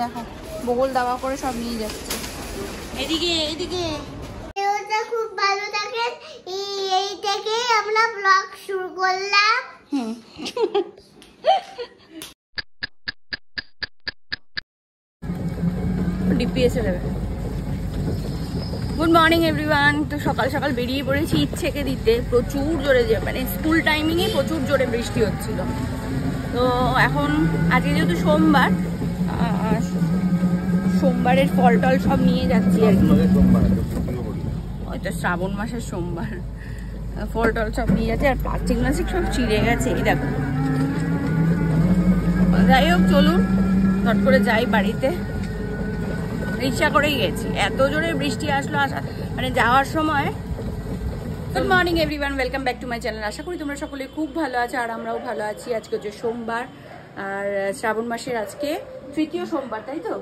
দেখো বগল দাওয়া করে সব নিয়ে যাচ্ছে। এদিকে এদিকে খুব ভালো থাকেন। এই থেকে আমরা ব্লগ শুরু করলাম। ডিপিএসে যাবে। Good morning everyone. তো সকাল সকাল বেরিয়ে পড়েছি ইচ্ছেকে দিতে। প্রচুর জোরে মানে স্কুল টাইমিংয়ে প্রচুর জোরে বৃষ্টি হচ্ছিল। তো এখন আজকে যেহেতু সোমবার, সোমবারের ফল টল সব নিয়ে যাচ্ছি আর কি। ওই তো শ্রাবণ মাসের সোমবার, ফল টল সব নিয়ে যাচ্ছে। আর প্লাস্টিক সব চিড়ে গেছে এই দেখো। যাই হোক চলুন চট করে যাই বাড়িতে। রিক্সা করেই গেছি, এত জোরে বৃষ্টি আসলো মানে যাওয়ার সময়। Good morning everyone, welcome back to my channel. আশা করি তোমরা সকলে খুব ভালো আছো আর আমরাও ভালো আছি। আজকে হচ্ছে সোমবার আর শ্রাবণ মাসের আজকে তৃতীয় সোমবার, তাই তো?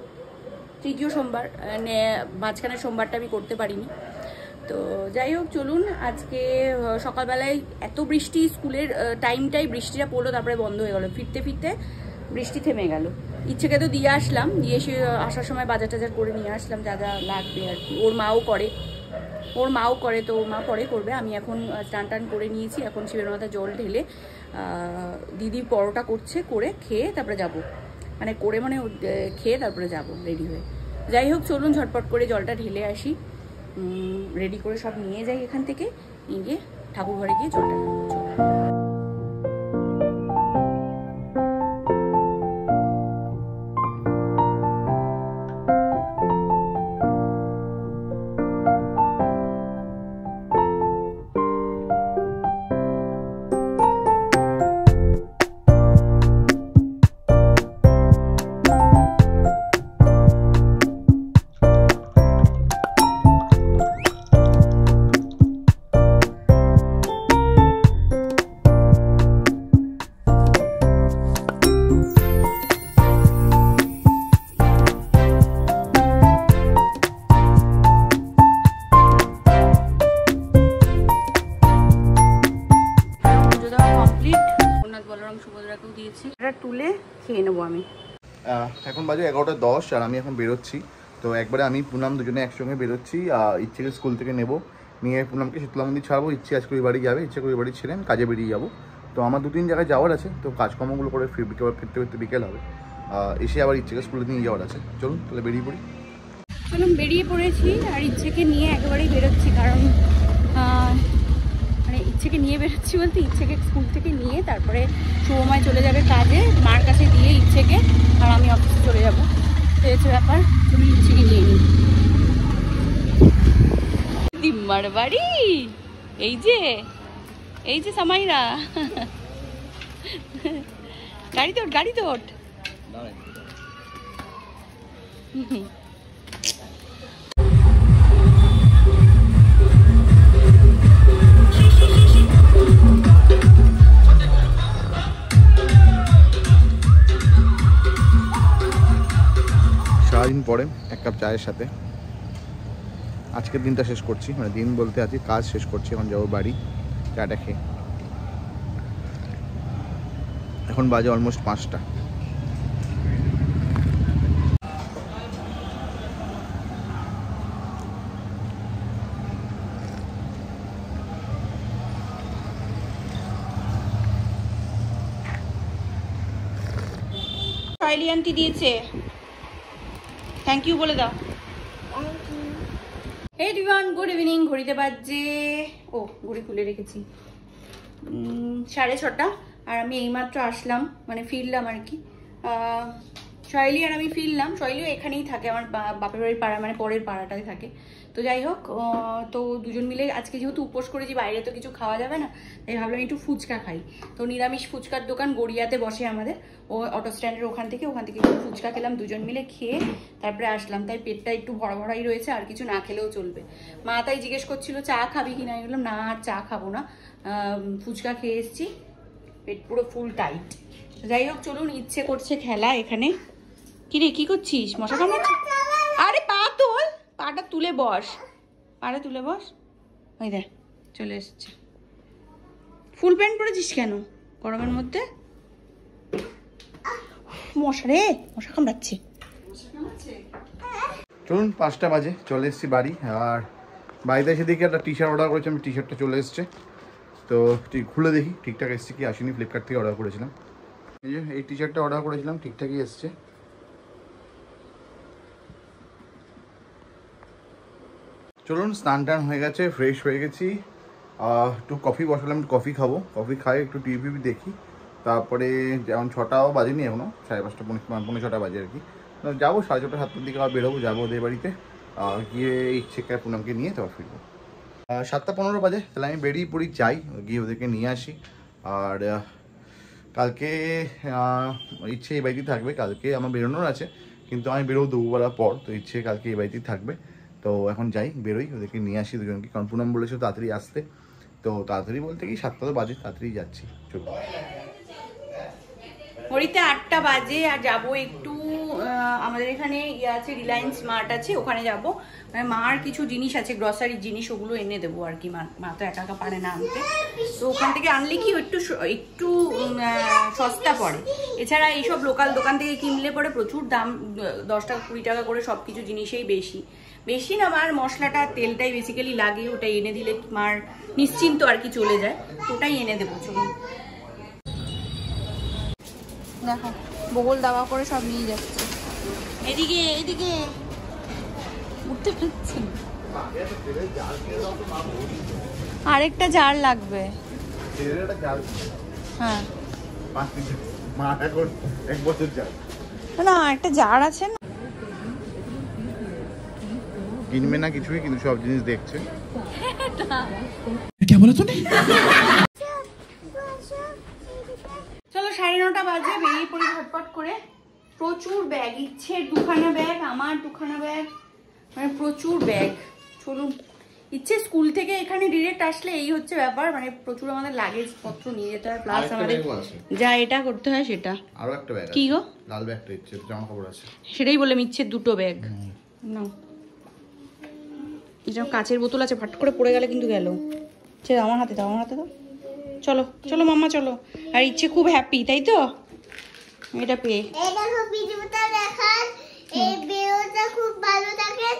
তৃতীয় সোমবার, মাঝখানের সোমবারটা আমি করতে পারিনি। তো যাই হোক চলুন। আজকে সকালবেলায় এত বৃষ্টি, স্কুলের টাইমটাই বৃষ্টিটা পড়লো, তারপরে বন্ধ হয়ে গেল। ফিরতে ফিরতে বৃষ্টি থেমে গেল। ইচ্ছেকে তো দিয়ে আসলাম, দিয়ে এসে আসার সময় বাজার টাজার করে নিয়ে আসলাম যা যা লাগবে আর কি। ওর মাও করে তো ওর মা পরে করবে। আমি এখন স্নান টান করে নিয়েছি। এখন শিবের মাথায় জল ঢেলে দিদি পরোটা করছে, করে খেয়ে তারপরে যাব, মানে করে মানে খেয়ে তারপরে যাব রেডি হয়ে। যাই হোক চলুন ঝটপট করে জলটা ঢেলে আসি, রেডি করে সব নিয়ে যাই এখান থেকে, নিয়ে গিয়ে ঠাকুর ঘরে গিয়ে জলটা ঢালবো। তুলে খেয়ে নেবো আমি। এখন বাজে 11:10 আর আমি এখন বেরোচ্ছি। তো একবারে আমি পুনাম দুজনে একসঙ্গে বেরোচ্ছি। ইচ্ছেকে স্কুল থেকে নেবো, নিয়ে পুনামকে শীতলা মন্দির ছাড়বো। ইচ্ছে আজকে ওই বাড়ি যাবে, ইচ্ছে ওই বাড়ি ছিলেন, কাজে বেরিয়ে যাবো। তো আমার 2-3 জায়গায় যাওয়ার আছে, তো কাজকর্মগুলো করে ফিরতে ফিরতে বিকেল হবে। এসে আবার ইচ্ছেকে স্কুলে নিয়ে যাওয়ার আছে। চলুন তাহলে বেরিয়ে পড়ি। চলুন বেরিয়ে পড়েছি আর ইচ্ছেকে নিয়ে একেবারেই বেরোচ্ছি, কারণ মানে ইচ্ছেকে নিয়ে বেরোচ্ছি বলতে ইচ্ছেকে স্কুল থেকে নিয়ে তারপরে সময় চলে যাবে কাজে, মার কাছে দিয়ে ইচ্ছেকে, আর আমি অফিসে চলে যাবো। তো হচ্ছে ব্যাপার, তুমি ইচ্ছেকে নিয়ে নিই। দিম্মার বাড়ি এই যে সামাইরা। গাড়ি তোট সারাদিন পরে এক কাপ চায়ের সাথে আজকের দিনটা শেষ করছি, মানে দিন বলতে আজকে কাজ শেষ করছি। এখন যাবো বাড়ি চাটা খেয়ে। এখন বাজে অলমোস্ট 5টা। শৈলী আন্টি দিয়েছে, থ্যাংক ইউ বলে দাও। Hey everyone, good evening. ঘড়িতে বাজে, ও ঘড়ি খুলে রেখেছি, 6:30। আর আমি এইমাত্র আসলাম, মানে ফিরলাম আর কি। শৈলী আর আমি ফিরলাম। শৈলীও এখানেই থাকে, আমার বাপের বাড়ির পাড়া, মানে পরের পাড়াটায় থাকে। তো যাই হোক, তো দুজন মিলে আজকে যেহেতু উপোস করেছি, বাইরে তো কিছু খাওয়া যাবে না, তাই ভাবলাম একটু ফুচকা খাই। তো নিরামিষ ফুচকার দোকান গড়িয়াতে বসে আমাদের, ও অটো স্ট্যান্ডের ওখান থেকে একটু ফুচকা খেলাম, দুজন মিলে খেয়ে তারপরে আসলাম। তাই পেটটা একটু ভরাই রয়েছে, আর কিছু না খেলেও চলবে। মা তাই জিজ্ঞেস করছিল চা খাবি কিনা, আমি বললাম না আর চা খাবো না, ফুচকা খেয়ে এসছি, পেট পুরো ফুল টাইট। যাই হোক চলুন, ইচ্ছে করছে খেলা এখানে। কিরে কি করছিস? মশা কামড়াচ্ছে? আরে পা তোল, পাটা তুলে বস, পাটা তুলে বস। ওই দেখ চলে এসছে। ফুল প্যান্ট পরেছিস কেন গরমের মধ্যে? মশা রে, মশা কামড়াচ্ছে। চলুন 5টা বাজে চলে এসেছি বাড়ি। আর বাড়িতে এসে দেখি একটা টি শার্ট অর্ডার করেছি আমি, টি শার্টটা চলে এসছে। তো ঠিক খুলে দেখি ঠিকঠাক এসছে কি আসেনি, ফ্লিপকার্ট থেকে অর্ডার করেছিলাম। এই যে এই টি শার্টটা অর্ডার করেছিলাম, ঠিকঠাকই এসছে। চলুন স্নান টান হয়ে গেছে, ফ্রেশ হয়ে গেছি, একটু কফি বসালাম, একটু কফি খাবো, কফি খাই একটু টিভি দেখি, তারপরে যেমন 6টাও বাজেনি এখনও, 5:30 পৌনে 6টা বাজে আর কি। যাবো 6:30 7টার দিকে আবার বেরোবো, যাবো ওদের বাড়িতে, গিয়ে ইচ্ছেকার পুনমকে নিয়ে তারপর ফিরবো। 7:15 বাজে, তাহলে আমি বেরিয়ে পড়ি, যাই গিয়ে ওদেরকে নিয়ে আসি। আর কালকে ইচ্ছে এই বাড়িতেই থাকবে, কালকে আমার বেরোনোর আছে, কিন্তু আমি বেরোবো দুপুরবেলা পর, তো ইচ্ছে কালকে এই বাড়িতেই থাকবে। তো এখন যাই, বেরোই, ওদেরকে নিয়ে আসি দুজনকে, কারণ পুনম বলেছিল তাড়াতাড়ি আসতে। তো তাড়াতাড়ি বলতে কি 7টা তো বাজে, তাড়াতাড়ি যাচ্ছি। চলো ঘড়িতে 8টা বাজে, আর যাবো একটু আমাদের এখানে ইয়ে আছে, রিলায়েন্স মার্ট আছে, ওখানে যাবো। মানে মার কিছু জিনিস আছে, গ্রসারির জিনিস, ওগুলো এনে দেবো আর কি। মা তো একা একা পারে না আনতে, তো ওখান থেকে আনলে কি একটু সস্তা পড়ে। এছাড়া এইসব লোকাল দোকান থেকে কিনলে পরে প্রচুর দাম, 10 টাকা 20 টাকা করে সব কিছু জিনিসেই বেশি না। মার মশলাটা তেলটাই বেসিক্যালি লাগে, ওটাই এনে দিলে মার নিশ্চিন্ত আর কি চলে যায়, ওটাই এনে দেবো। চলুন দেখো, বগল দাওয়া করে সব নিয়ে যাচ্ছে। এদিকে এদিকে উঠতে পারছি, আরেকটা জার লাগবে। হ্যাঁ না, একটা জার আছে না, কিনবে না কিছুই, কিন্তু সব জিনিস দেখছে। চলো 9:30 বাজে, বেরিয়ে পড়ি ঝটপট করে। প্রচুর ব্যাগ, ইচ্ছের 2খানা ব্যাগ, আমার 2খানা ব্যাগ, মানে প্রচুর ব্যাগ। চলুন, ইচ্ছে স্কুল থেকে এখানে ডিরেক্ট আসলে এই হচ্ছে ব্যাপার, মানে প্রচুর আমাদের লাগেজ পত্র নিয়ে যেতে হয়, প্লাস আমাদের যা এটা করতে হয় সেটা। আরো একটা ব্যাগ কি গো? লাল ব্যাগটা ইচ্ছে জামা কাপড় আছে, সেটাই বললাম, ইচ্ছে 2টো ব্যাগ নাও। যেমন কাচের বোতল আছে, ফাট করে পড়ে গেলে কিন্তু গেল। আমার হাতে দাও, আমার হাতে দাও। চলো চলো মাম্মা চলো। আর ইচ্ছে খুব হ্যাপি, তাই তো এটা পেয়ে। এই ভিডিওটা খুব ভালো থাকেন,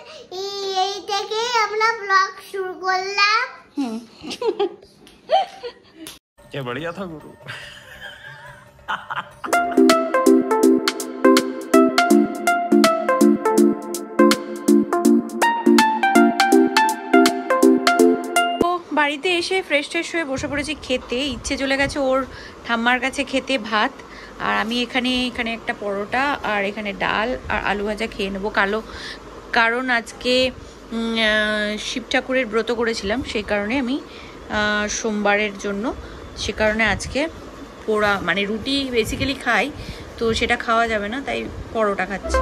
এই থেকে আমরা ব্লগ শুরু করলাম। क्या बढ़िया था गुरु। বাড়িতে এসে ফ্রেশ হয়ে বসে পড়েছি খেতে। ইচ্ছে চলে গেছে ওর ঠাম্মার কাছে খেতে ভাত, আর আমি এখানে একটা পরোটা আর এখানে ডাল আর আলু ভাজা খেয়ে নেবো। কারণ আজকে শিব ঠাকুরের ব্রত করেছিলাম, সেই কারণে আমি সোমবারের জন্য, সে কারণে আজকে পোড়া মানে রুটি বেসিক্যালি খাই, তো সেটা খাওয়া যাবে না, তাই পরোটা খাচ্ছি।